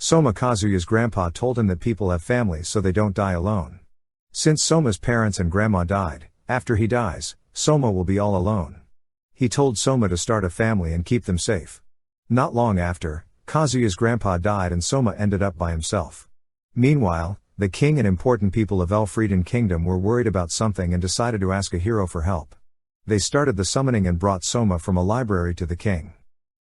Soma, Kazuya's grandpa, told him that people have families so they don't die alone. Since Soma's parents and grandma died, after he dies, Soma will be all alone. He told Soma to start a family and keep them safe. Not long after, Kazuya's grandpa died and Soma ended up by himself. Meanwhile, the king and important people of Elfrieden Kingdom were worried about something and decided to ask a hero for help. They started the summoning and brought Soma from a library to the king.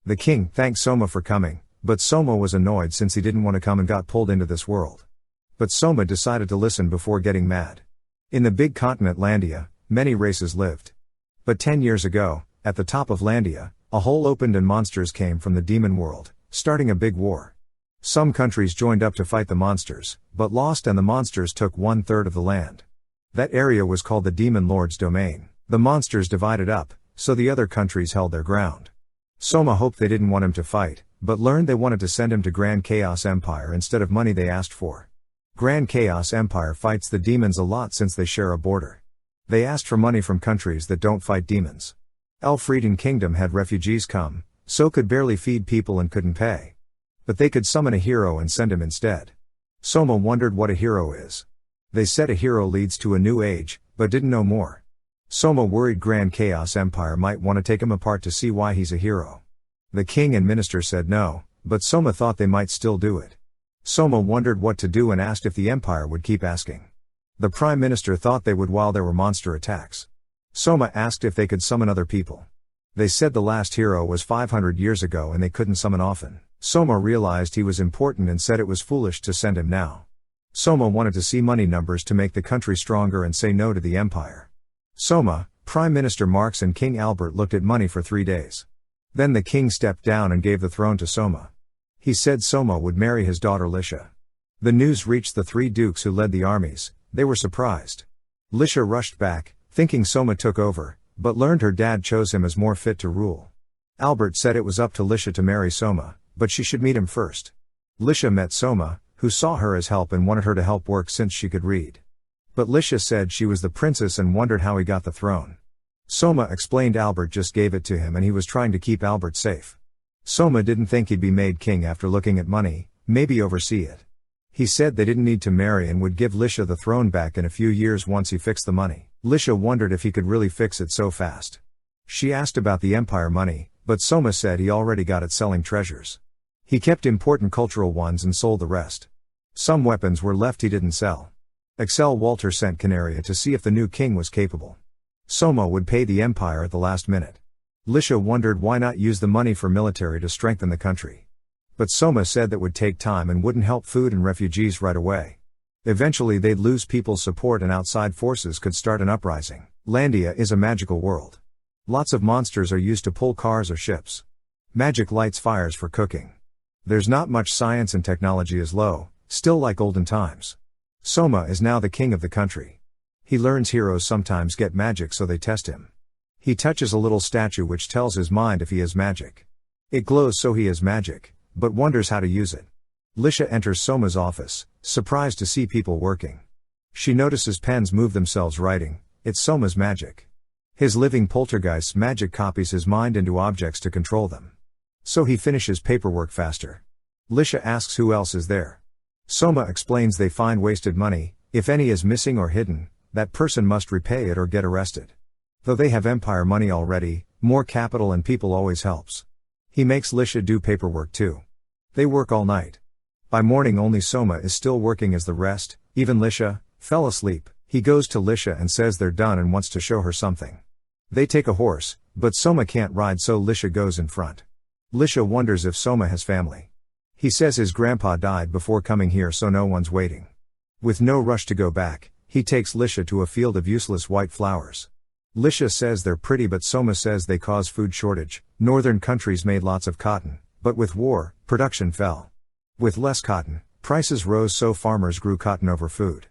The king thanked Soma for coming, but Soma was annoyed since he didn't want to come and got pulled into this world. But Soma decided to listen before getting mad. In the big continent Landia, many races lived. But 10 years ago, at the top of Landia, a hole opened and monsters came from the demon world, starting a big war. Some countries joined up to fight the monsters, but lost and the monsters took 1/3 of the land. That area was called the Demon Lord's Domain. The monsters divided up, so the other countries held their ground. Soma hoped they didn't want him to fight, but learned they wanted to send him to Grand Chaos Empire instead of money they asked for. Grand Chaos Empire fights the demons a lot since they share a border. They asked for money from countries that don't fight demons. Elfrieden Kingdom had refugees come, so could barely feed people and couldn't pay. But they could summon a hero and send him instead. Soma wondered what a hero is. They said a hero leads to a new age, but didn't know more. Soma worried Grand Chaos Empire might want to take him apart to see why he's a hero. The king and minister said no, but Soma thought they might still do it. Soma wondered what to do and asked if the empire would keep asking. The prime minister thought they would while there were monster attacks. Soma asked if they could summon other people. They said the last hero was 500 years ago and they couldn't summon often. Soma realized he was important and said it was foolish to send him now. Soma wanted to see money numbers to make the country stronger and say no to the empire. Soma, Prime Minister Marx and King Albert looked at money for 3 days. Then the king stepped down and gave the throne to Soma. He said Soma would marry his daughter Lisha. The news reached the 3 dukes who led the armies. They were surprised. Lisha rushed back, thinking Soma took over, but learned her dad chose him as more fit to rule. Albert said it was up to Lisha to marry Soma, but she should meet him first. Lisha met Soma, who saw her as help and wanted her to help work since she could read. But Lisha said she was the princess and wondered how he got the throne. Soma explained Albert just gave it to him and he was trying to keep Albert safe. Soma didn't think he'd be made king after looking at money, maybe oversee it. He said they didn't need to marry and would give Lisha the throne back in a few years once he fixed the money. Lisha wondered if he could really fix it so fast. She asked about the empire money, but Soma said he already got it selling treasures. He kept important cultural ones and sold the rest. Some weapons were left he didn't sell. Excel Walter sent Canaria to see if the new king was capable. Soma would pay the empire at the last minute. Lisha wondered why not use the money for military to strengthen the country. But Soma said that would take time and wouldn't help food and refugees right away. Eventually they'd lose people's support and outside forces could start an uprising. Landia is a magical world. Lots of monsters are used to pull cars or ships. Magic lights fires for cooking. There's not much science and technology is low, still like olden times. Soma is now the king of the country. He learns heroes sometimes get magic so they test him. He touches a little statue which tells his mind if he has magic. It glows so he has magic, but wonders how to use it. Lisha enters Soma's office, surprised to see people working. She notices pens move themselves writing, it's Soma's magic. His living poltergeist's magic copies his mind into objects to control them. So he finishes paperwork faster. Lisha asks who else is there. Soma explains they find wasted money, if any is missing or hidden, that person must repay it or get arrested. Though they have empire money already, more capital and people always helps. He makes Lisha do paperwork too. They work all night. By morning only Soma is still working as the rest, even Lisha, fell asleep. He goes to Lisha and says they're done and wants to show her something. They take a horse, but Soma can't ride so Lisha goes in front. Lisha wonders if Soma has family. He says his grandpa died before coming here so no one's waiting. With no rush to go back, he takes Lisha to a field of useless white flowers. Lisha says they're pretty but Soma says they cause food shortage. Northern countries made lots of cotton, but with war, production fell. With less cotton, prices rose so farmers grew cotton over food.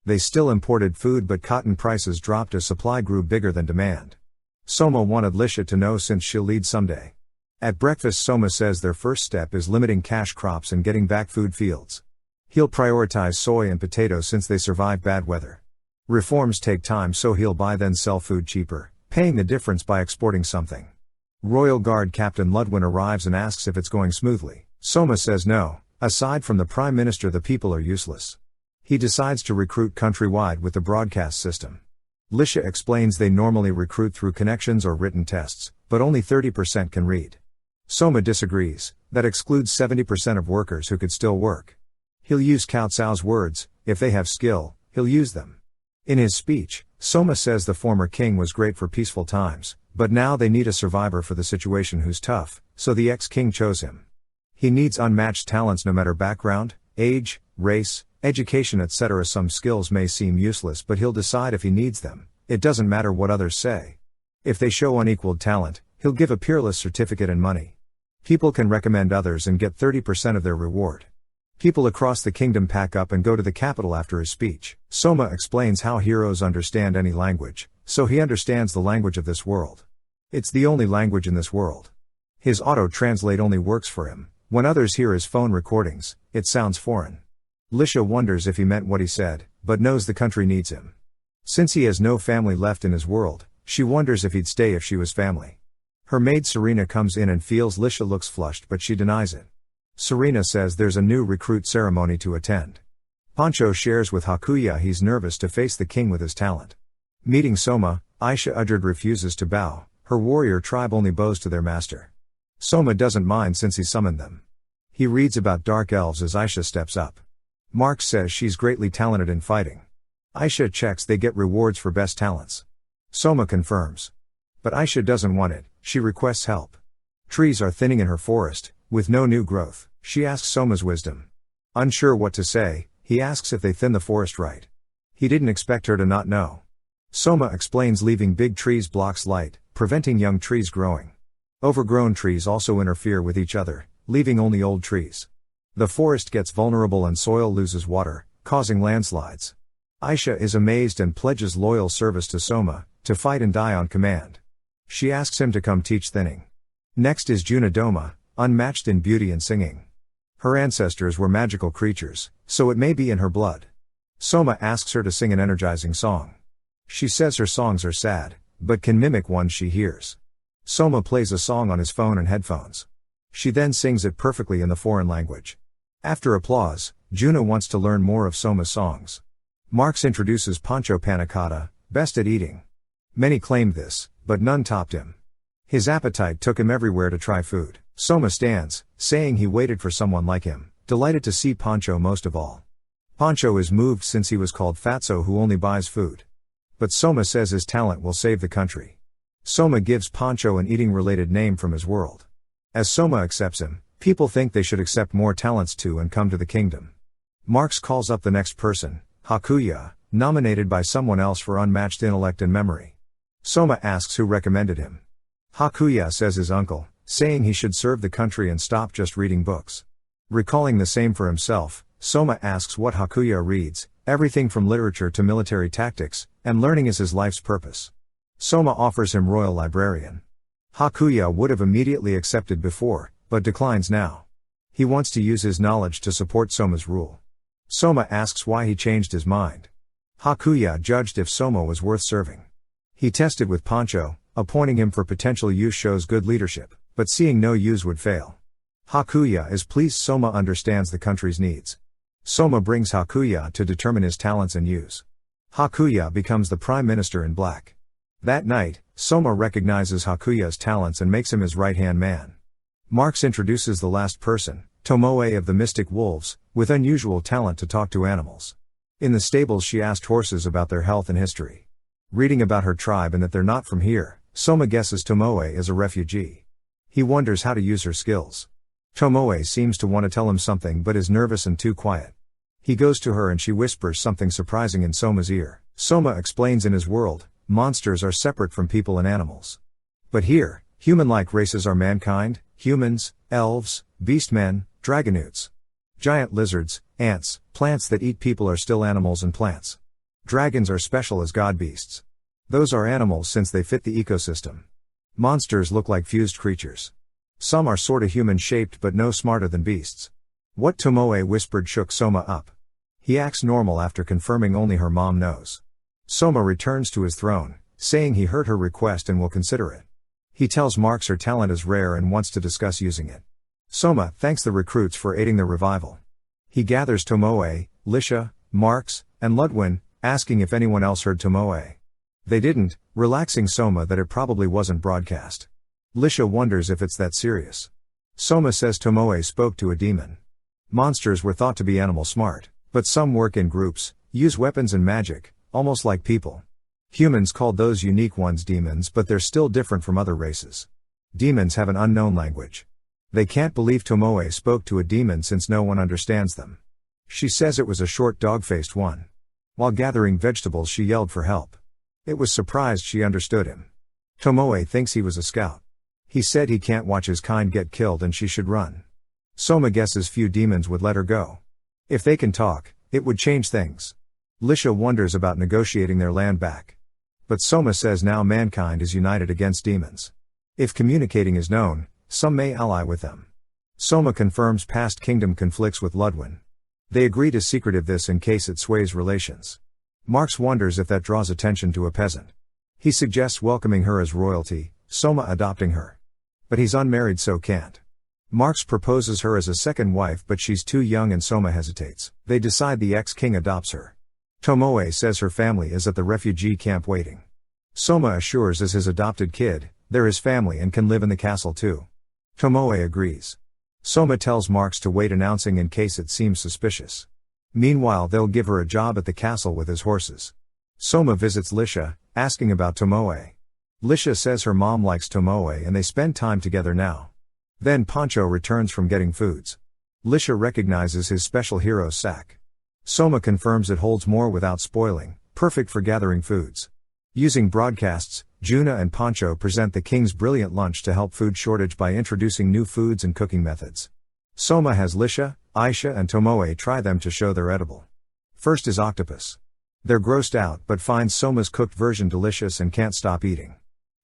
They still imported food but cotton prices dropped as supply grew bigger than demand. Soma wanted Lisha to know since she'll lead someday. At breakfast Soma says their first step is limiting cash crops and getting back food fields. He'll prioritize soy and potatoes since they survive bad weather. Reforms take time so he'll buy then sell food cheaper, paying the difference by exporting something. Royal Guard Captain Ludwin arrives and asks if it's going smoothly. Soma says no, Aside from the Prime Minister, the people are useless. He decides to recruit countrywide with the broadcast system. Lisha explains they normally recruit through connections or written tests, but only 30% can read. Soma disagrees, that excludes 70% of workers who could still work. He'll use Cao Cao's words, if they have skill, he'll use them. In his speech, Soma says the former king was great for peaceful times, but now they need a survivor for the situation who's tough, so the ex-king chose him. He needs unmatched talents no matter background, age, race, education etc. Some skills may seem useless but he'll decide if he needs them, it doesn't matter what others say. If they show unequaled talent, he'll give a peerless certificate and money. People can recommend others and get 30% of their reward. People across the kingdom pack up and go to the capital after his speech. Soma explains how heroes understand any language, so he understands the language of this world. It's the only language in this world. His auto-translate only works for him. When others hear his phone recordings, it sounds foreign. Lisha wonders if he meant what he said, but knows the country needs him. Since he has no family left in his world, she wonders if he'd stay if she was family. Her maid Serena comes in and feels Lisha looks flushed but she denies it. Serena says there's a new recruit ceremony to attend. Pancho shares with Hakuya he's nervous to face the king with his talent. Meeting Soma, Aisha Udrad refuses to bow, her warrior tribe only bows to their master. Soma doesn't mind since he summoned them. He reads about dark elves as Aisha steps up. Mark says she's greatly talented in fighting. Aisha checks they get rewards for best talents. Soma confirms. But Aisha doesn't want it, she requests help. Trees are thinning in her forest, with no new growth. She asks Soma's wisdom. Unsure what to say, he asks if they thin the forest right. He didn't expect her to not know. Soma explains leaving big trees blocks light, preventing young trees growing. Overgrown trees also interfere with each other, leaving only old trees. The forest gets vulnerable and soil loses water, causing landslides. Aisha is amazed and pledges loyal service to Soma, to fight and die on command. She asks him to come teach thinning. Next is Junadoma, unmatched in beauty and singing. Her ancestors were magical creatures, so it may be in her blood. Soma asks her to sing an energizing song. She says her songs are sad, but can mimic ones she hears. Soma plays a song on his phone and headphones. She then sings it perfectly in the foreign language. After applause, Juna wants to learn more of Soma's songs. Marx introduces Pancho Panicotta, best at eating. Many claimed this, but none topped him. His appetite took him everywhere to try food. Soma stands, saying he waited for someone like him, delighted to see Pancho most of all. Pancho is moved since he was called Fatso who only buys food. But Soma says his talent will save the country. Soma gives Pancho an eating-related name from his world. As Soma accepts him, people think they should accept more talents too and come to the kingdom. Marx calls up the next person, Hakuya, nominated by someone else for unmatched intellect and memory. Soma asks who recommended him. Hakuya says his uncle, saying he should serve the country and stop just reading books. Recalling the same for himself, Soma asks what Hakuya reads, everything from literature to military tactics, and learning is his life's purpose. Soma offers him royal librarian. Hakuya would have immediately accepted before, but declines now. He wants to use his knowledge to support Soma's rule. Soma asks why he changed his mind. Hakuya judged if Soma was worth serving. He tested with Pancho, appointing him for potential use shows good leadership, but seeing no use would fail. Hakuya is pleased Soma understands the country's needs. Soma brings Hakuya to determine his talents and use. Hakuya becomes the Prime Minister in black. That night, Soma recognizes Hakuya's talents and makes him his right-hand man. Marx introduces the last person, Tomoe of the Mystic Wolves, with unusual talent to talk to animals. In the stables she asked horses about their health and history. Reading about her tribe and that they're not from here, Soma guesses Tomoe is a refugee. He wonders how to use her skills. Tomoe seems to want to tell him something but is nervous and too quiet. He goes to her and she whispers something surprising in Soma's ear. Soma explains in his world, monsters are separate from people and animals. But here, human-like races are mankind, humans, elves, beastmen, dragonutes. Giant lizards, ants, plants that eat people are still animals and plants. Dragons are special as god beasts. Those are animals since they fit the ecosystem. Monsters look like fused creatures. Some are sorta human-shaped but no smarter than beasts. What Tomoe whispered shook Soma up. He acts normal after confirming only her mom knows. Soma returns to his throne, saying he heard her request and will consider it. He tells Marx her talent is rare and wants to discuss using it. Soma thanks the recruits for aiding the revival. He gathers Tomoe, Lisha, Marks, and Ludwin, asking if anyone else heard Tomoe. They didn't, relaxing Soma that it probably wasn't broadcast. Lisha wonders if it's that serious. Soma says Tomoe spoke to a demon. Monsters were thought to be animal smart, but some work in groups, use weapons and magic, almost like people. Humans called those unique ones demons, but they're still different from other races. Demons have an unknown language. They can't believe Tomoe spoke to a demon since no one understands them. She says it was a short dog-faced one. While gathering vegetables she yelled for help. It was surprised she understood him. Tomoe thinks he was a scout. He said he can't watch his kind get killed and she should run. Soma guesses few demons would let her go. If they can talk, it would change things. Lisha wonders about negotiating their land back. But Soma says now mankind is united against demons. If communicating is known, some may ally with them. Soma confirms past kingdom conflicts with Ludwin. They agree to secretive this in case it sways relations. Marks wonders if that draws attention to a peasant. He suggests welcoming her as royalty, Soma adopting her. But he's unmarried so can't. Marks proposes her as a second wife but she's too young and Soma hesitates. They decide the ex-king adopts her. Tomoe says her family is at the refugee camp waiting. Soma assures as his adopted kid, they're his family and can live in the castle too. Tomoe agrees. Soma tells Marks to wait announcing in case it seems suspicious. Meanwhile they'll give her a job at the castle with his horses. Soma visits Lisha, asking about Tomoe. Lisha says her mom likes Tomoe and they spend time together now. Then Pancho returns from getting foods. Lisha recognizes his special hero's sack. Soma confirms it holds more without spoiling, perfect for gathering foods. Using broadcasts, Juna and Pancho present the king's brilliant lunch to help food shortage by introducing new foods and cooking methods. Soma has Lisha, Aisha and Tomoe try them to show they're edible. First is octopus. They're grossed out but find Soma's cooked version delicious and can't stop eating.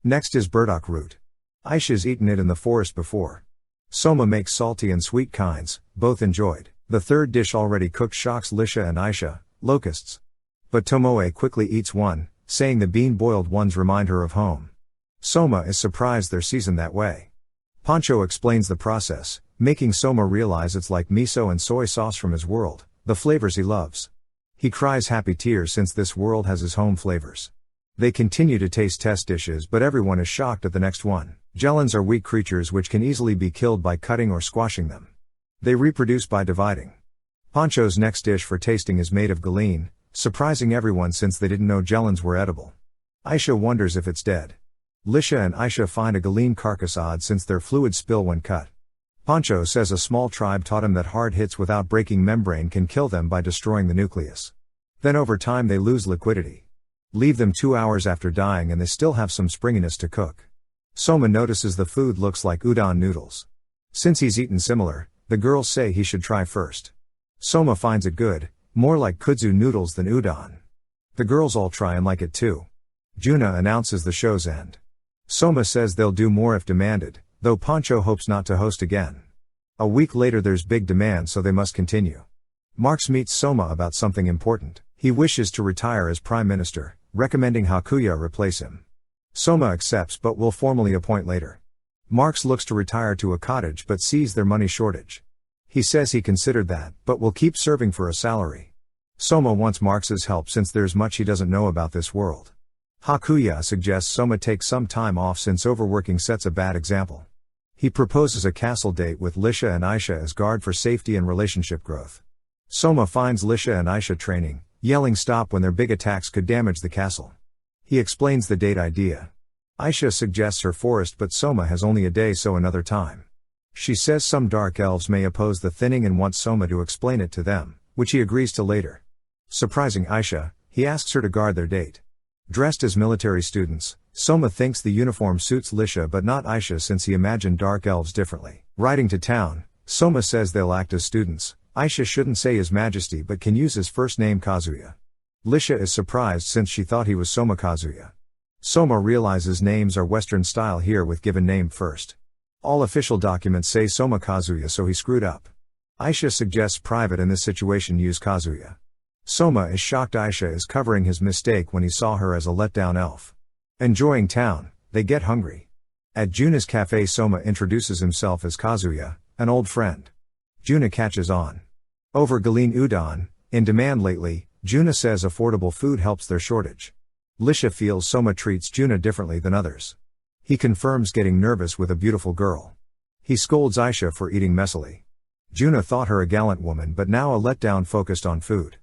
Next is burdock root. Aisha's eaten it in the forest before. Soma makes salty and sweet kinds, both enjoyed. The third dish already cooked shocks Lisha and Aisha, locusts. But Tomoe quickly eats one, saying the bean-boiled ones remind her of home. Soma is surprised they're seasoned that way. Pancho explains the process, making Soma realize it's like miso and soy sauce from his world, the flavors he loves. He cries happy tears since this world has his home flavors. They continue to taste test dishes but everyone is shocked at the next one. Jelons are weak creatures which can easily be killed by cutting or squashing them. They reproduce by dividing. Pancho's next dish for tasting is made of galeen, surprising everyone since they didn't know jelons were edible. Aisha wonders if it's dead. Lisha and Aisha find a galeen carcass odd since their fluids spill when cut. Pancho says a small tribe taught him that hard hits without breaking membrane can kill them by destroying the nucleus. Then over time they lose liquidity. Leave them 2 hours after dying and they still have some springiness to cook. Soma notices the food looks like udon noodles. Since he's eaten similar, the girls say he should try first. Soma finds it good, more like kudzu noodles than udon. The girls all try and like it too. Juna announces the show's end. Soma says they'll do more if demanded, though Pancho hopes not to host again. A week later there's big demand so they must continue. Marks meets Soma about something important. He wishes to retire as prime minister, recommending Hakuya replace him. Soma accepts but will formally appoint later. Marks looks to retire to a cottage but sees their money shortage. He says he considered that, but will keep serving for a salary. Soma wants Marks's help since there's much he doesn't know about this world. Hakuya suggests Soma take some time off since overworking sets a bad example. He proposes a castle date with Lisha and Aisha as guard for safety and relationship growth. Soma finds Lisha and Aisha training, yelling stop when their big attacks could damage the castle. He explains the date idea. Aisha suggests her forest but Soma has only a day so another time. She says some dark elves may oppose the thinning and wants Soma to explain it to them, which he agrees to later. Surprising Aisha, he asks her to guard their date. Dressed as military students, Soma thinks the uniform suits Lisha but not Aisha since he imagined dark elves differently. Riding to town, Soma says they'll act as students. Aisha shouldn't say His Majesty but can use his first name Kazuya. Lisha is surprised since she thought he was Soma Kazuya. Soma realizes names are Western style here with given name first. All official documents say Soma Kazuya so he screwed up. Aisha suggests private in this situation use Kazuya. Soma is shocked Aisha is covering his mistake when he saw her as a letdown elf. Enjoying town, they get hungry. At Juna's cafe Soma introduces himself as Kazuya, An old friend. Juna catches on. Over Galeen udon, in demand lately, Juna says affordable food helps their shortage. Lisha feels Soma treats Juna differently than others. He confirms getting nervous with a beautiful girl. He scolds Aisha for eating messily. Juna thought her a gallant woman but now a letdown focused on food.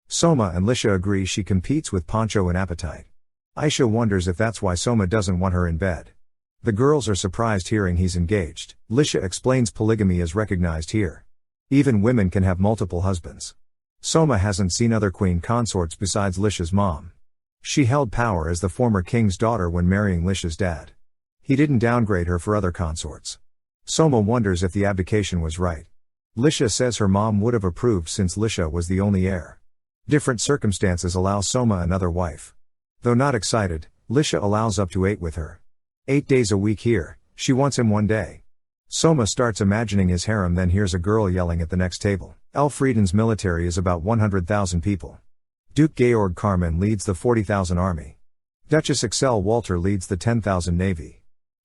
Soma and Lisha agree she competes with Pancho in appetite. Aisha wonders if that's why Soma doesn't want her in bed. The girls are surprised hearing he's engaged. Lisha explains polygamy is recognized here. Even women can have multiple husbands. Soma hasn't seen other queen consorts besides Lisha's mom. She held power as the former king's daughter when marrying Lisha's dad. He didn't downgrade her for other consorts. Soma wonders if the abdication was right. Lisha says her mom would have approved since Lisha was the only heir. Different circumstances allow Soma another wife. Though not excited, Lisha allows up to 8 with her. 8 days a week here, she wants him one day. Soma starts imagining his harem, then hears a girl yelling at the next table. Elfrieden's military is about 100,000 people. Duke Georg Carmen leads the 40,000 army. Duchess Excel Walter leads the 10,000 navy.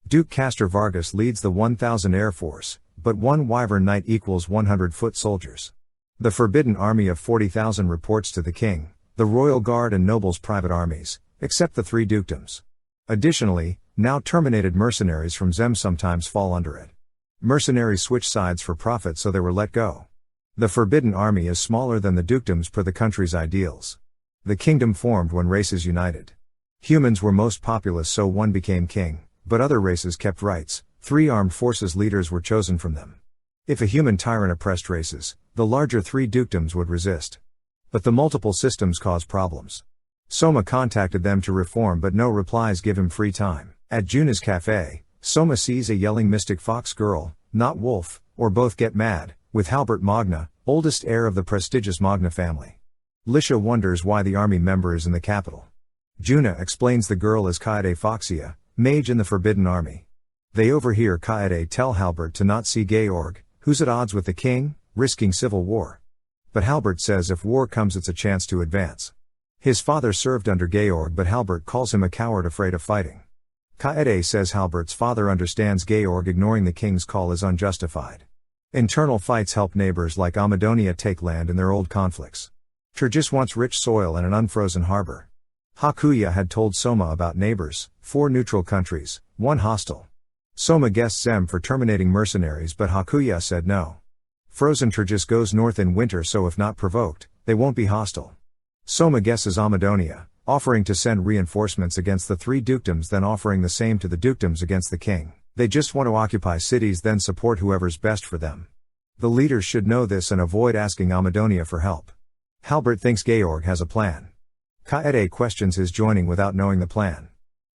Duke Castor Vargas leads the 1,000 air force, but one Wyvern Knight equals 100 foot soldiers. The Forbidden Army of 40,000 reports to the king, the Royal Guard and nobles' private armies, except the 3 dukedoms. Additionally, now terminated mercenaries from Zem sometimes fall under it. Mercenaries switch sides for profit, so they were let go. The Forbidden Army is smaller than the dukedoms per the country's ideals. The kingdom formed when races united. Humans were most populous, so one became king, but other races kept rights. 3 armed forces leaders were chosen from them. If a human tyrant oppressed races, the larger 3 dukedoms would resist. But the multiple systems cause problems. Soma contacted them to reform, but no replies give him free time. At Juna's cafe, Soma sees a yelling mystic fox girl, not wolf, or both get mad, with Halbert Magna, oldest heir of the prestigious Magna family. Lisha wonders why the army member is in the capital. Juna explains the girl is Kaede Foxia, mage in the Forbidden Army. They overhear Kaede tell Halbert to not see Georg, who's at odds with the king, risking civil war. But Halbert says if war comes it's a chance to advance. His father served under Georg, but Halbert calls him a coward afraid of fighting. Kaede says Halbert's father understands Georg ignoring the king's call is unjustified. Internal fights help neighbors like Amadonia take land in their old conflicts. Turgis wants rich soil and an unfrozen harbor. Hakuya had told Soma about neighbors, 4 neutral countries, 1 hostile. Soma guessed Zem for terminating mercenaries, but Hakuya said no. Frozen Turgis goes north in winter, so if not provoked, they won't be hostile. Soma guesses Amadonia, offering to send reinforcements against the 3 dukedoms, then offering the same to the dukedoms against the king. They just want to occupy cities, then support whoever's best for them. The leaders should know this and avoid asking Amadonia for help. Halbert thinks Georg has a plan. Kaede questions his joining without knowing the plan.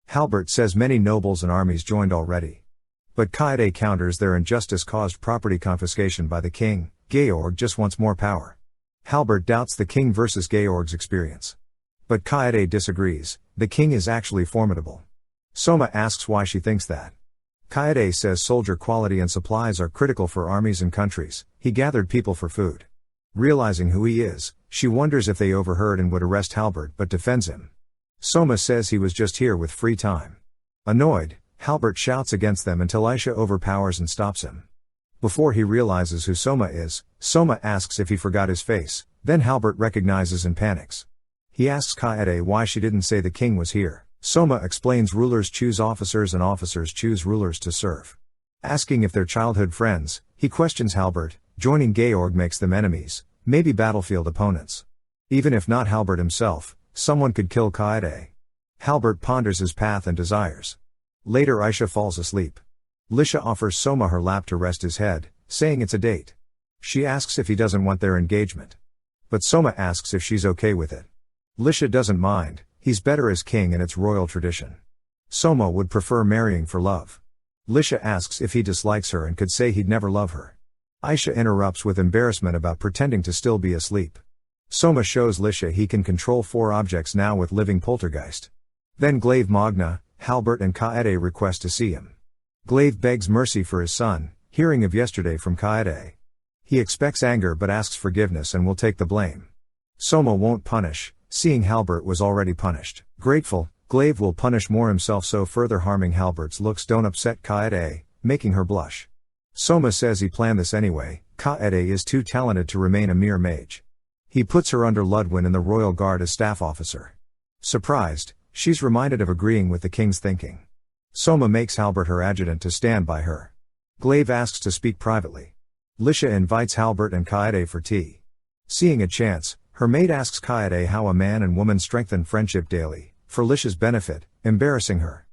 Halbert says many nobles and armies joined already. But Kaede counters their injustice caused property confiscation by the king. Georg just wants more power. Halbert doubts the king versus Georg's experience. But Kaede disagrees, the king is actually formidable. Soma asks why she thinks that. Kaede says soldier quality and supplies are critical for armies and countries. He gathered people for food. Realizing who he is, she wonders if they overheard and would arrest Halbert, but defends him. Soma says he was just here with free time. Annoyed, Halbert shouts against them until Aisha overpowers and stops him. Before he realizes who Soma is, Soma asks if he forgot his face, then Halbert recognizes and panics. He asks Kaede why she didn't say the king was here. Soma explains rulers choose officers and officers choose rulers to serve. Asking if they're childhood friends, he questions Halbert. Joining Georg makes them enemies, maybe battlefield opponents. Even if not Halbert himself, someone could kill Kaede. Halbert ponders his path and desires. Later Aisha falls asleep. Lisha offers Soma her lap to rest his head, saying it's a date. She asks if he doesn't want their engagement. But Soma asks if she's okay with it. Lisha doesn't mind, he's better as king and it's royal tradition. Soma would prefer marrying for love. Lisha asks if he dislikes her and could say he'd never love her. Aisha interrupts with embarrassment about pretending to still be asleep. Soma shows Lisha he can control 4 objects now with living poltergeist. Then Glaive Magna, Halbert and Kaede request to see him. Glaive begs mercy for his son, hearing of yesterday from Kaede. He expects anger but asks forgiveness and will take the blame. Soma won't punish, seeing Halbert was already punished. Grateful, Glaive will punish more himself, so further harming Halbert's looks don't upset Kaede, making her blush. Soma says he planned this anyway. Kaede is too talented to remain a mere mage. He puts her under Ludwin in the royal guard as staff officer. Surprised, she's reminded of agreeing with the king's thinking. Soma makes Halbert her adjutant to stand by her. Glaive asks to speak privately. Lisha invites Halbert and Kaede for tea. Seeing a chance, her maid asks Kaede how a man and woman strengthen friendship daily, for Lisha's benefit, embarrassing her.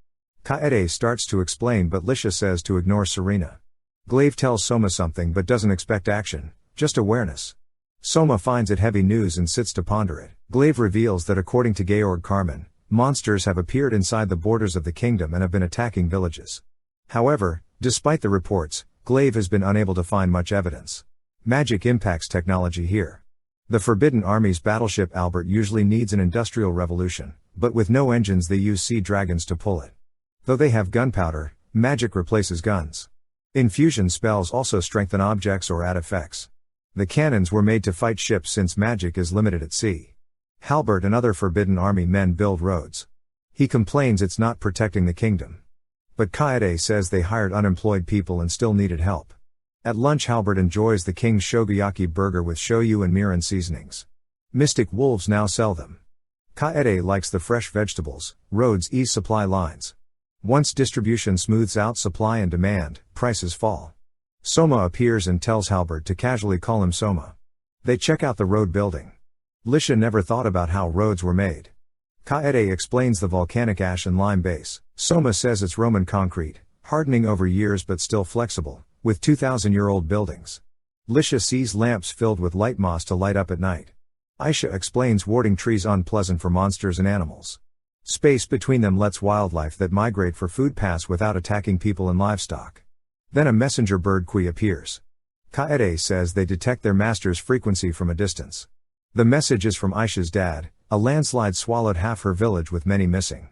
Kaede starts to explain but Lisha says to ignore Serena. Glaive tells Soma something but doesn't expect action, just awareness. Soma finds it heavy news and sits to ponder it. Glaive reveals that according to Georg Carmen, monsters have appeared inside the borders of the kingdom and have been attacking villages. However, despite the reports, Glaive has been unable to find much evidence. Magic impacts technology here. The Forbidden Army's battleship Albert usually needs an industrial revolution, but with no engines they use sea dragons to pull it. Though they have gunpowder, magic replaces guns. Infusion spells also strengthen objects or add effects. The cannons were made to fight ships since magic is limited at sea. Halbert and other Forbidden Army men build roads. He complains it's not protecting the kingdom. But Kaede says they hired unemployed people and still needed help. At lunch Halbert enjoys the king's shoguyaki burger with shoyu and mirin seasonings. Mystic wolves now sell them. Kaede likes the fresh vegetables. Roads ease supply lines. Once distribution smooths out supply and demand, prices fall. Soma appears and tells Halbert to casually call him Soma. They check out the road building. Lisha never thought about how roads were made. Kaede explains the volcanic ash and lime base. Soma says it's Roman concrete, hardening over years but still flexible, with 2,000-year-old buildings. Lisha sees lamps filled with light moss to light up at night. Aisha explains warding trees unpleasant for monsters and animals. Space between them lets wildlife that migrate for food pass without attacking people and livestock. Then a messenger bird Kui appears. Kaede says they detect their master's frequency from a distance. The message is from Aisha's dad. A landslide swallowed half her village with many missing.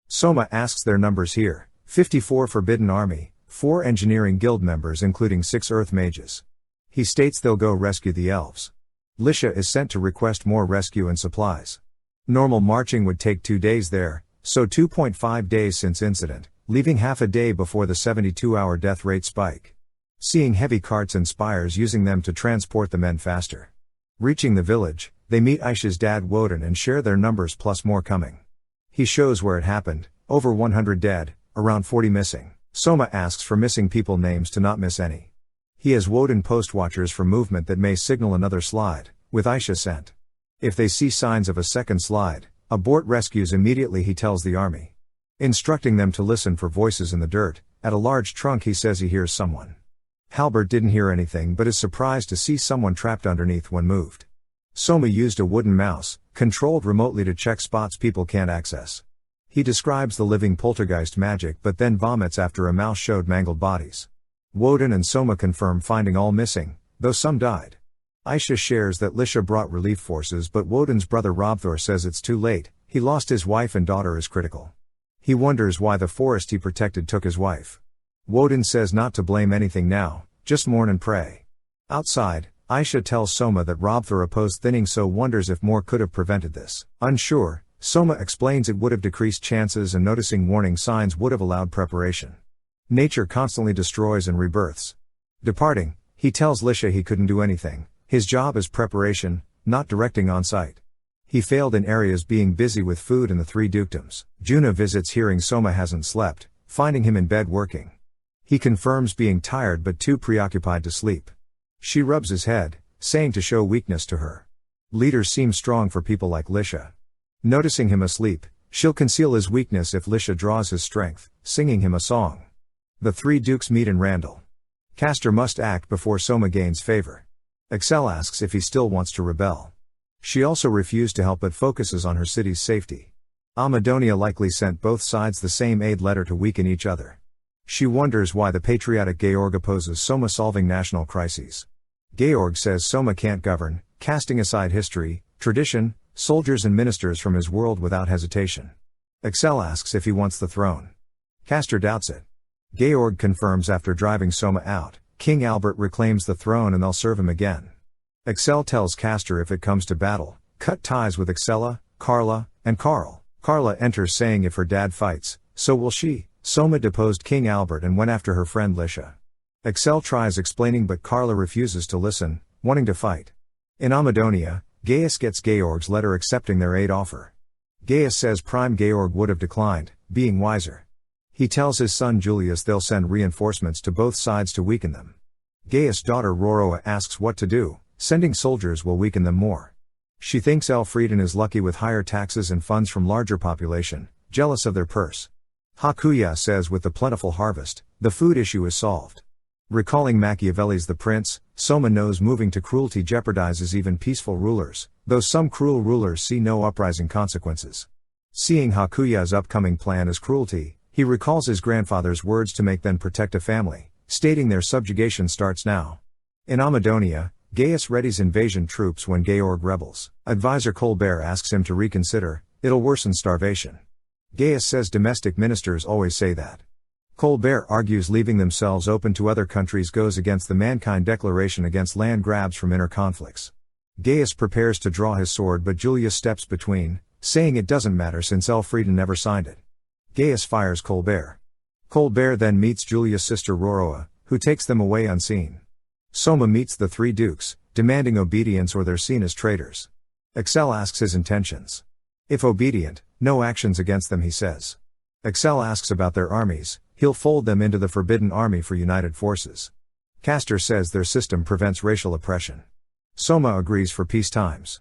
Soma asks their numbers here: 54 Forbidden Army, 4 Engineering Guild members including 6 Earth Mages. He states they'll go rescue the elves. Lisha is sent to request more rescue and supplies. Normal marching would take 2 days there, so 2.5 days since incident, leaving half a day before the 72-hour death rate spike. Seeing heavy carts and spires using them to transport the men faster. Reaching the village, they meet Aisha's dad Woden and share their numbers plus more coming. He shows where it happened: over 100 dead, around 40 missing. Soma asks for missing people names to not miss any. He has Woden post watchers for movement that may signal another slide, with Aisha sent. If they see signs of a second slide, abort rescues immediately, he tells the army. Instructing them to listen for voices in the dirt. At a large trunk he says he hears someone. Halbert didn't hear anything but is surprised to see someone trapped underneath when moved. Soma used a wooden mouse, controlled remotely to check spots people can't access. He describes the living poltergeist magic but then vomits after a mouse showed mangled bodies. Woden and Soma confirm finding all missing, though some died. Aisha shares that Lisha brought relief forces but Woden's brother Robthor says it's too late. He lost his wife and daughter is critical. He wonders why the forest he protected took his wife. Woden says not to blame anything now, just mourn and pray. Outside, Aisha tells Soma that Robthor opposed thinning, so wonders if more could have prevented this. Unsure, Soma explains it would have decreased chances and noticing warning signs would have allowed preparation. Nature constantly destroys and rebirths. Departing, he tells Lisha he couldn't do anything. His job is preparation, not directing on site. He failed in areas being busy with food and the 3 dukedoms. Juna visits hearing Soma hasn't slept, finding him in bed working. He confirms being tired but too preoccupied to sleep. She rubs his head, saying to show weakness to her. Leaders seem strong for people like Lisha. Noticing him asleep, she'll conceal his weakness if Lisha draws his strength, singing him a song. The 3 dukes meet in Randall. Castor must act before Soma gains favor. Excel asks if he still wants to rebel. She also refused to help but focuses on her city's safety. Amadonia likely sent both sides the same aid letter to weaken each other. She wonders why the patriotic Georg opposes Soma solving national crises. Georg says Soma can't govern, casting aside history, tradition, soldiers and ministers from his world without hesitation. Excel asks if he wants the throne. Castor doubts it. Georg confirms after driving Soma out, King Albert reclaims the throne and they'll serve him again. Excel tells Castor if it comes to battle, cut ties with Excella, Carla, and Carl. Carla enters saying if her dad fights, so will she. Soma deposed King Albert and went after her friend Lisha. Excel tries explaining but Carla refuses to listen, wanting to fight. In Amadonia, Gaius gets Georg's letter accepting their aid offer. Gaius says Prime Georg would have declined, being wiser. He tells his son Julius they'll send reinforcements to both sides to weaken them. Gaius' daughter Roroa asks what to do, sending soldiers will weaken them more. She thinks Elfrieden is lucky with higher taxes and funds from larger population, jealous of their purse. Kazuya says with the plentiful harvest, the food issue is solved. Recalling Machiavelli's The Prince, Soma knows moving to cruelty jeopardizes even peaceful rulers, though some cruel rulers see no uprising consequences. Seeing Hakuya's upcoming plan as cruelty, he recalls his grandfather's words to make them protect a family, stating their subjugation starts now. In Amadonia, Gaius readies invasion troops when Georg rebels. Advisor Colbert asks him to reconsider, it'll worsen starvation. Gaius says domestic ministers always say that. Colbert argues leaving themselves open to other countries goes against the Mankind Declaration against land grabs from inner conflicts. Gaius prepares to draw his sword but Julius steps between, saying it doesn't matter since Elfrieden never signed it. Gaius fires Colbert. Colbert then meets Julius' sister Roroa, who takes them away unseen. Soma meets the three dukes, demanding obedience or they're seen as traitors. Excel asks his intentions. If obedient, no actions against them, he says. Excel asks about their armies, he'll fold them into the Forbidden Army for united forces. Castor says their system prevents racial oppression. Soma agrees for peace times.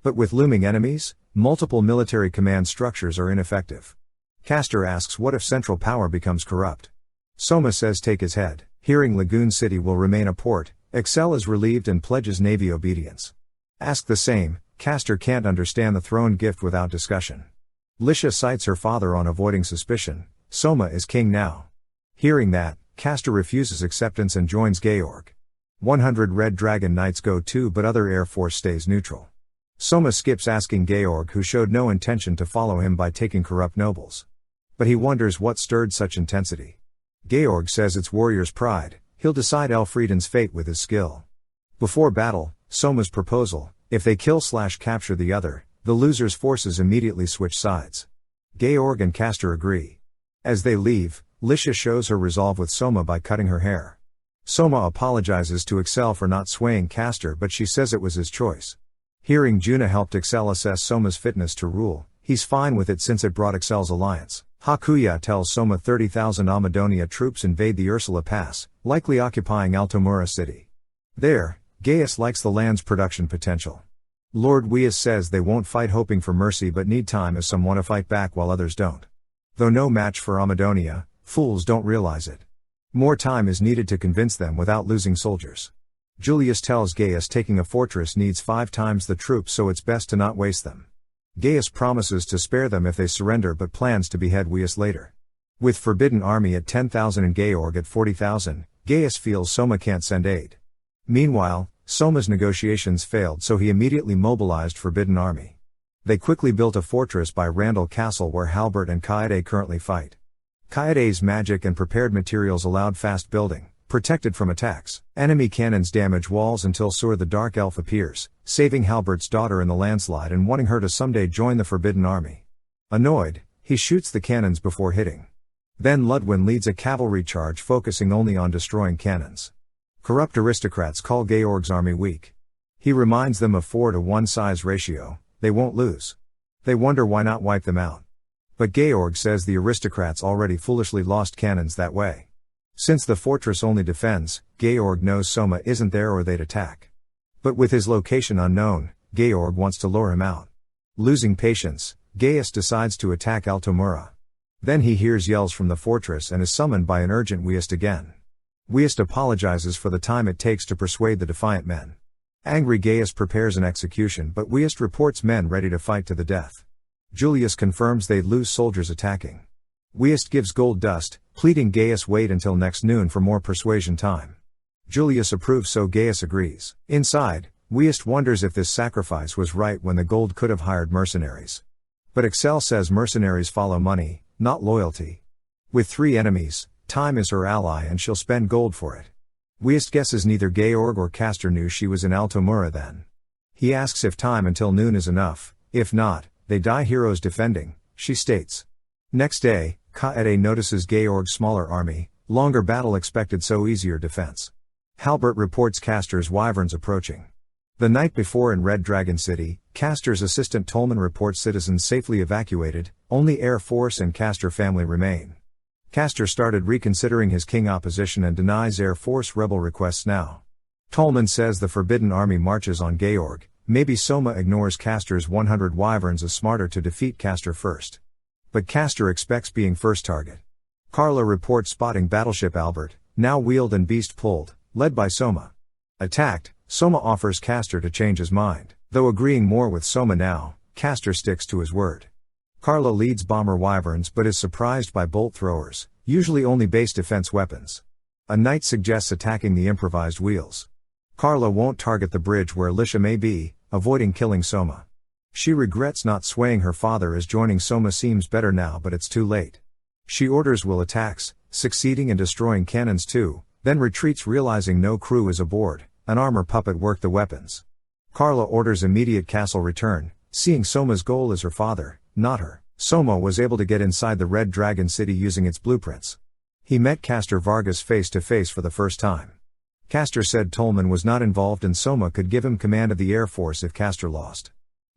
But with looming enemies, multiple military command structures are ineffective. Castor asks what if central power becomes corrupt. Soma says take his head. Hearing Lagoon City will remain a port, Excel is relieved and pledges Navy obedience. Ask the same, Castor can't understand the throne gift without discussion. Lisha cites her father on avoiding suspicion, Soma is king now. Hearing that, Castor refuses acceptance and joins Georg. 100 Red Dragon Knights go too but other Air Force stays neutral. Soma skips asking Georg who showed no intention to follow him by taking corrupt nobles. But he wonders what stirred such intensity. Georg says it's warrior's pride, he'll decide Elfrieden's fate with his skill. Before battle, Soma's proposal, if they kill/capture the other, the loser's forces immediately switch sides. Georg and Castor agree. As they leave, Lisha shows her resolve with Soma by cutting her hair. Soma apologizes to Excel for not swaying Castor but she says it was his choice. Hearing Juna helped Excel assess Soma's fitness to rule, he's fine with it since it brought Excel's alliance. Hakuya tells Soma 30,000 Amadonia troops invade the Ursula Pass, likely occupying Altamura city. There, Gaius likes the land's production potential. Lord Weus says they won't fight hoping for mercy but need time as some want to fight back while others don't. Though no match for Amadonia, fools don't realize it. More time is needed to convince them without losing soldiers. Julius tells Gaius taking a fortress needs 5 times the troops so it's best to not waste them. Gaius promises to spare them if they surrender but plans to behead Weus later. With Forbidden Army at 10,000 and Georg at 40,000, Gaius feels Soma can't send aid. Meanwhile, Soma's negotiations failed so he immediately mobilized Forbidden Army. They quickly built a fortress by Randall Castle where Halbert and Kaede currently fight. Kaede's magic and prepared materials allowed fast building, protected from attacks. Enemy cannons damage walls until Sur the Dark Elf appears, saving Halbert's daughter in the landslide and wanting her to someday join the Forbidden Army. Annoyed, he shoots the cannons before hitting. Then Ludwin leads a cavalry charge focusing only on destroying cannons. Corrupt aristocrats call Georg's army weak. He reminds them of 4-to-1 size ratio, they won't lose. They wonder why not wipe them out. But Georg says the aristocrats already foolishly lost cannons that way. Since the fortress only defends, Georg knows Soma isn't there or they'd attack. But with his location unknown, Georg wants to lure him out. Losing patience, Gaius decides to attack Altamura. Then he hears yells from the fortress and is summoned by an urgent Weist again. Weist apologizes for the time it takes to persuade the defiant men. Angry Gaius prepares an execution but Weist reports men ready to fight to the death. Julius confirms they'd lose soldiers attacking. Weist gives gold dust, pleading Gaius wait until next noon for more persuasion time. Julius approves so Gaius agrees. Inside, Weist wonders if this sacrifice was right when the gold could have hired mercenaries. But Excel says mercenaries follow money, not loyalty. With 3 enemies, time is her ally and she'll spend gold for it. Weist guesses neither Georg or Castor knew she was in Altamura then. He asks if time until noon is enough, if not, they die heroes defending, she states. Next day, Kaede notices Georg's smaller army, Longer battle expected, so easier defense. Halbert reports Castor's wyverns approaching. The night before in Red Dragon City, Castor's assistant Tolman reports citizens safely evacuated, only Air Force and Castor family remain. Castor started reconsidering his king opposition and denies Air Force rebel requests now. Tolman says the Forbidden Army marches on Georg, maybe Soma ignores Castor's 100 wyverns as smarter to defeat Castor first. But Castor expects being first target. Carla reports spotting battleship Albert, now wheeled and beast pulled, led by Soma. Attacked, Soma offers Castor to change his mind, though agreeing more with Soma now, Castor sticks to his word. Carla leads bomber wyverns but is surprised by bolt throwers, usually only base defense weapons. A knight suggests attacking the improvised wheels. Carla won't target the bridge where Lisha may be, avoiding killing Soma. She regrets not swaying her father as joining Soma seems better now, but it's too late. She orders Will attacks, succeeding in destroying cannons too, then retreats realizing no crew is aboard, an armor puppet worked the weapons. Carla orders immediate castle return, seeing Soma's goal is her father, not her. Soma was able to get inside the Red Dragon City using its blueprints. He met Castor Vargas face to face for the first time. Castor said Tolman was not involved and Soma could give him command of the Air Force if Castor lost.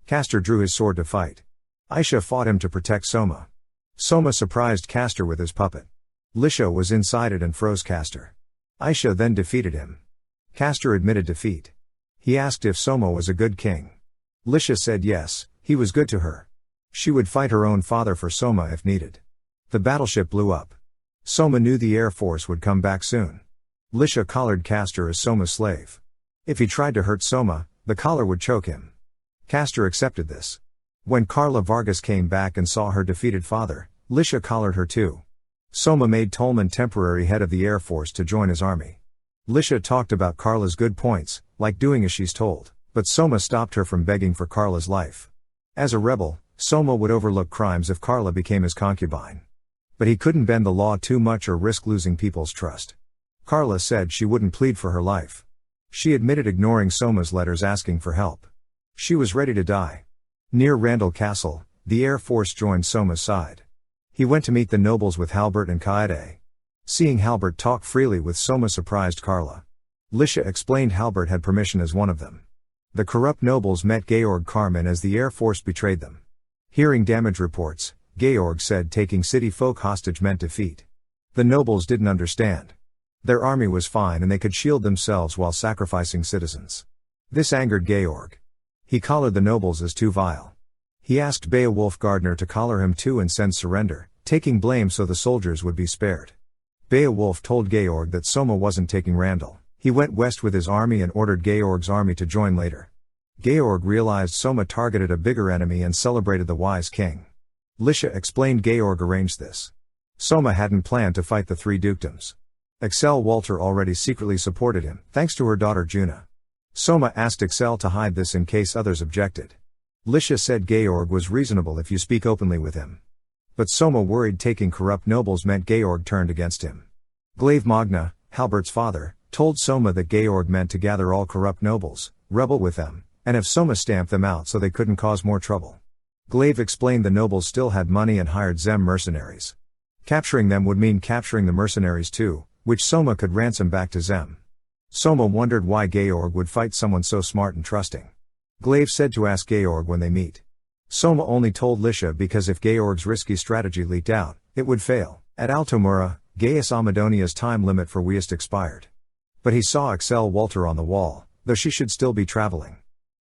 Castor drew his sword to fight. Aisha fought him to protect Soma. Soma surprised Castor with his puppet. Lisha was inside it and froze Castor. Aisha then defeated him. Castor admitted defeat. He asked if Soma was a good king. Lisha said yes, he was good to her. She would fight her own father for Soma if needed. The battleship blew up. Soma knew the Air Force would come back soon. Lisha collared Castor as Soma's slave. If he tried to hurt Soma, the collar would choke him. Castor accepted this. When Carla Vargas came back and saw her defeated father, Lisha collared her too. Soma made Tolman temporary head of the Air Force to join his army. Lisha talked about Carla's good points, like doing as she's told, but Soma stopped her from begging for Carla's life. As a rebel, Soma would overlook crimes if Carla became his concubine. But he couldn't bend the law too much or risk losing people's trust. Carla said she wouldn't plead for her life. She admitted ignoring Soma's letters asking for help. She was ready to die. Near Randall Castle, the Air Force joined Soma's side. He went to meet the nobles with Halbert and Kaede. Seeing Halbert talk freely with Soma surprised Carla. Lisha explained Halbert had permission as one of them. The corrupt nobles met Georg Carmen as the Air Force betrayed them. Hearing damage reports, Georg said taking city folk hostage meant defeat. The nobles didn't understand. Their army was fine and they could shield themselves while sacrificing citizens. This angered Georg. He collared the nobles as too vile. He asked Beowulf Gardner to collar him too and send surrender, taking blame so the soldiers would be spared. Beowulf told Georg that Soma wasn't taking Randall. He went west with his army and ordered Georg's army to join later. Georg realized Soma targeted a bigger enemy and celebrated the wise king. Lisha explained Georg arranged this. Soma hadn't planned to fight the three dukedoms. Axel Walter already secretly supported him, thanks to her daughter Juna. Soma asked Axel to hide this in case others objected. Lisha said Georg was reasonable if you speak openly with him. But Soma worried taking corrupt nobles meant Georg turned against him. Glaive Magna, Halbert's father, told Soma that Georg meant to gather all corrupt nobles, rebel with them, and have Soma stamp them out so they couldn't cause more trouble. Glaive explained the nobles still had money and hired Zem mercenaries. Capturing them would mean capturing the mercenaries too, which Soma could ransom back to Zem. Soma wondered why Georg would fight someone so smart and trusting. Glaive said to ask Georg when they meet. Soma only told Lisha because if Georg's risky strategy leaked out, it would fail. At Altomura, Gaius Amadonia's time limit for Weist expired. But he saw Axel Walter on the wall, though she should still be traveling.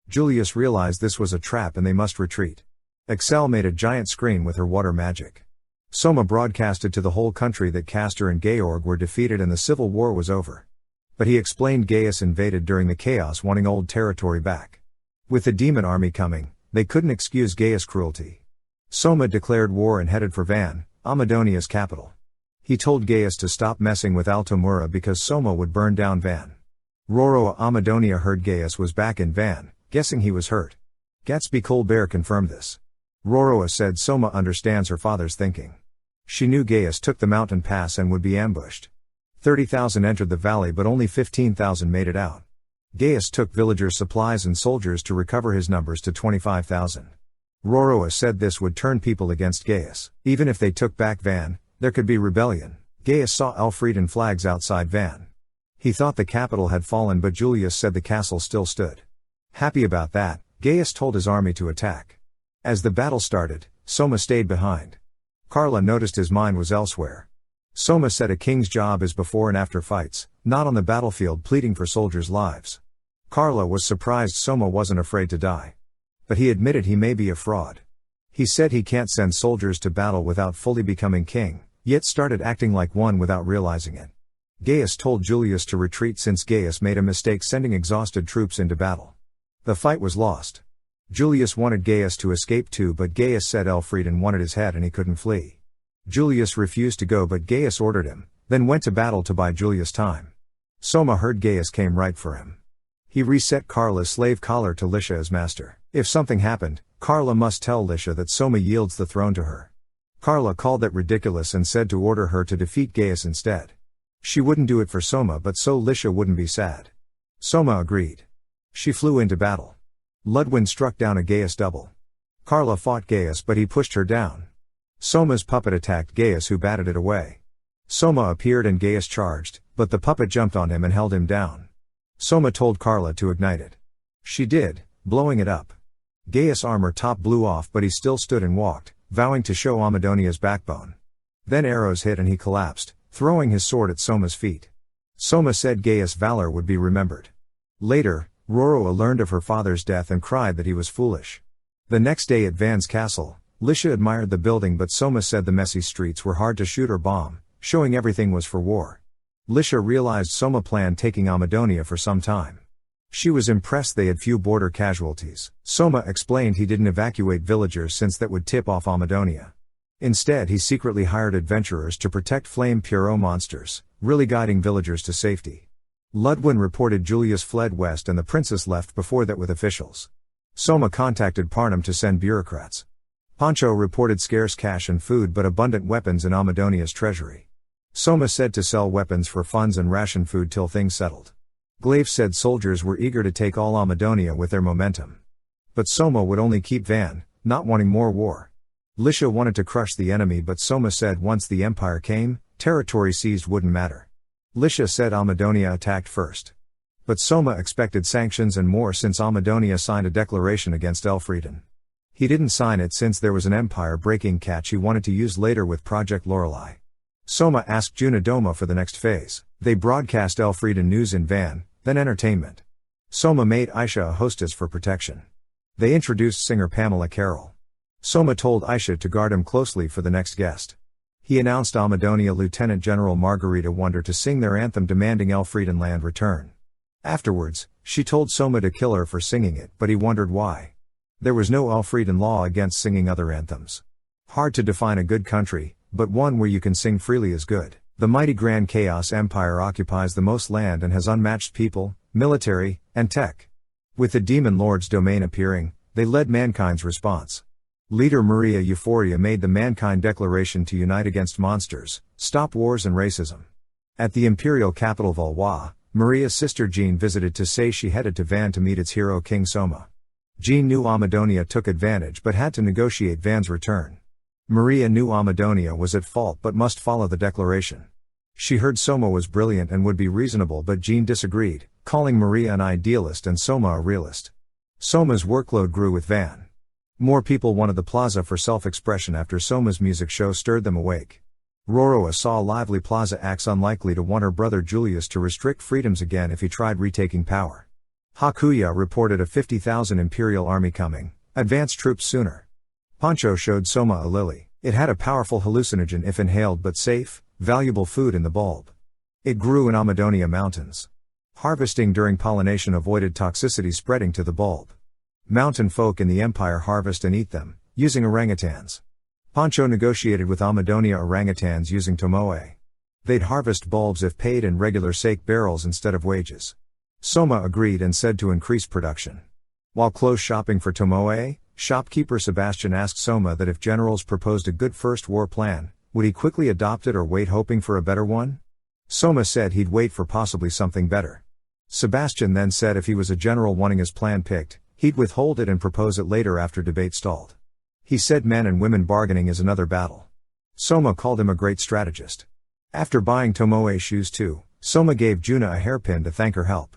Julius realized this was a trap and they must retreat. Axel made a giant screen with her water magic. Soma broadcasted to the whole country that Castor and Georg were defeated and the civil war was over. But he explained Gaius invaded during the chaos wanting old territory back. With the demon army coming, they couldn't excuse Gaius' cruelty. Soma declared war and headed for Van, Amadonia's capital. He told Gaius to stop messing with Altomura because Soma would burn down Van. Roroa Amadonia heard Gaius was back in Van, guessing he was hurt. Gatsby Colbert confirmed this. Roroa said Soma understands her father's thinking. She knew Gaius took the mountain pass and would be ambushed. 30,000 entered the valley but only 15,000 made it out. Gaius took villagers' supplies and soldiers to recover his numbers to 25,000. Roroa said this would turn people against Gaius. Even if they took back Van, there could be rebellion. Gaius saw Elfrieden flags outside Van. He thought the capital had fallen, but Julius said the castle still stood. Happy about that, Gaius told his army to attack. As the battle started, Soma stayed behind. Carla noticed his mind was elsewhere. Soma said a king's job is before and after fights, not on the battlefield pleading for soldiers' lives. Carla was surprised Soma wasn't afraid to die. But he admitted he may be a fraud. He said he can't send soldiers to battle without fully becoming king, yet started acting like one without realizing it. Gaius told Julius to retreat since Gaius made a mistake sending exhausted troops into battle. The fight was lost. Julius wanted Gaius to escape too, but Gaius said Elfrieden wanted his head and he couldn't flee. Julius refused to go, but Gaius ordered him, then went to battle to buy Julius time. Soma heard Gaius came right for him. He reset Carla's slave collar to Lisha as master. If something happened, Carla must tell Lisha that Soma yields the throne to her. Carla called that ridiculous and said to order her to defeat Gaius instead. She wouldn't do it for Soma, but so Lisha wouldn't be sad. Soma agreed. She flew into battle. Ludwin struck down a Gaius double. Carla fought Gaius, but he pushed her down. Soma's puppet attacked Gaius, who batted it away. Soma appeared and Gaius charged, but the puppet jumped on him and held him down. Soma told Carla to ignite it. She did, blowing it up. Gaius' armor top blew off, but he still stood and walked, vowing to show Amadonia's backbone. Then arrows hit and he collapsed, throwing his sword at Soma's feet. Soma said Gaius' valor would be remembered. Later, Roroa learned of her father's death and cried that he was foolish. The next day at Van's castle, Lisha admired the building, but Soma said the messy streets were hard to shoot or bomb, showing everything was for war. Lisha realized Soma planned taking Amadonia for some time. She was impressed they had few border casualties. Soma explained he didn't evacuate villagers since that would tip off Amadonia. Instead, he secretly hired adventurers to protect flame Puro monsters, really guiding villagers to safety. Ludwin reported Julius fled west and the princess left before that with officials. Soma contacted Parnham to send bureaucrats. Pancho reported scarce cash and food but abundant weapons in Amadonia's treasury. Soma said to sell weapons for funds and ration food till things settled. Glaive said soldiers were eager to take all Amadonia with their momentum. But Soma would only keep Van, not wanting more war. Lisha wanted to crush the enemy, but Soma said once the empire came, territory seized wouldn't matter. Lisha said Amadonia attacked first. But Soma expected sanctions and more since Amadonia signed a declaration against Elfrieden. He didn't sign it since there was an empire-breaking catch he wanted to use later with Project Lorelei. Soma asked Junidoma for the next phase. They broadcast Elfrieden news in Van, then entertainment. Soma made Aisha a hostess for protection. They introduced singer Pamela Carroll. Soma told Aisha to guard him closely for the next guest. He announced Amadonia Lieutenant General Margarita Wonder to sing their anthem demanding Elfrieden land return. Afterwards, she told Soma to kill her for singing it, but he wondered why. There was no Elfrieden law against singing other anthems. Hard to define a good country, but one where you can sing freely is good. The mighty Grand Chaos Empire occupies the most land and has unmatched people, military, and tech. With the Demon Lord's domain appearing, they led mankind's response. Leader Maria Euphoria made the Mankind Declaration to unite against monsters, stop wars and racism. At the imperial capital Valois, Maria's sister Jean visited to say she headed to Van to meet its hero King Soma. Jean knew Amadonia took advantage but had to negotiate Van's return. Maria knew Amadonia was at fault but must follow the declaration. She heard Soma was brilliant and would be reasonable, but Jean disagreed, calling Maria an idealist and Soma a realist. Soma's workload grew with Van. More people wanted the plaza for self-expression after Soma's music show stirred them awake. Roroa saw lively plaza acts unlikely to want her brother Julius to restrict freedoms again if he tried retaking power. Hakuya reported a 50,000 imperial army coming, advance troops sooner. Pancho showed Soma a lily. It had a powerful hallucinogen if inhaled but safe, valuable food in the bulb. It grew in Amadonia mountains. Harvesting during pollination avoided toxicity spreading to the bulb. Mountain folk in the empire harvest and eat them, using orangutans. Pancho negotiated with Amadonia orangutans using tomoe. They'd harvest bulbs if paid in regular sake barrels instead of wages. Soma agreed and said to increase production. While close shopping for tomoe, shopkeeper Sebastian asked Soma that if generals proposed a good first war plan, would he quickly adopt it or wait hoping for a better one? Soma said he'd wait for possibly something better. Sebastian then said if he was a general wanting his plan picked, he'd withhold it and propose it later after debate stalled. He said men and women bargaining is another battle. Soma called him a great strategist. After buying Tomoe shoes too, Soma gave Juna a hairpin to thank her help.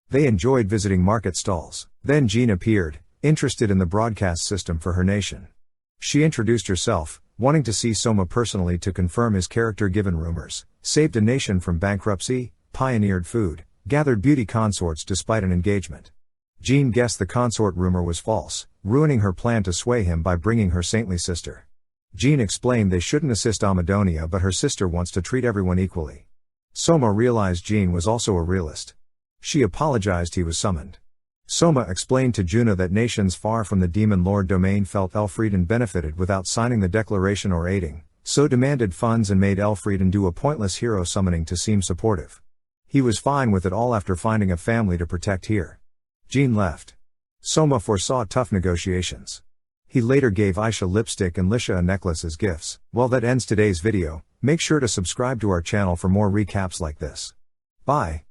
They enjoyed visiting market stalls. Then Jean appeared, interested in the broadcast system for her nation. She introduced herself, wanting to see Soma personally to confirm his character given rumors, saved a nation from bankruptcy, pioneered food, gathered beauty consorts despite an engagement. Jean guessed the consort rumor was false, ruining her plan to sway him by bringing her saintly sister. Jean explained they shouldn't assist Amadonia, but her sister wants to treat everyone equally. Soma realized Jean was also a realist. She apologized he was summoned. Soma explained to Juna that nations far from the Demon Lord domain felt Elfrieden benefited without signing the declaration or aiding, so demanded funds and made Elfrieden do a pointless hero summoning to seem supportive. He was fine with it all after finding a family to protect here. Jean left. Soma foresaw tough negotiations. He later gave Aisha lipstick and Lisha a necklace as gifts. Well, that ends today's video. Make sure to subscribe to our channel for more recaps like this. Bye.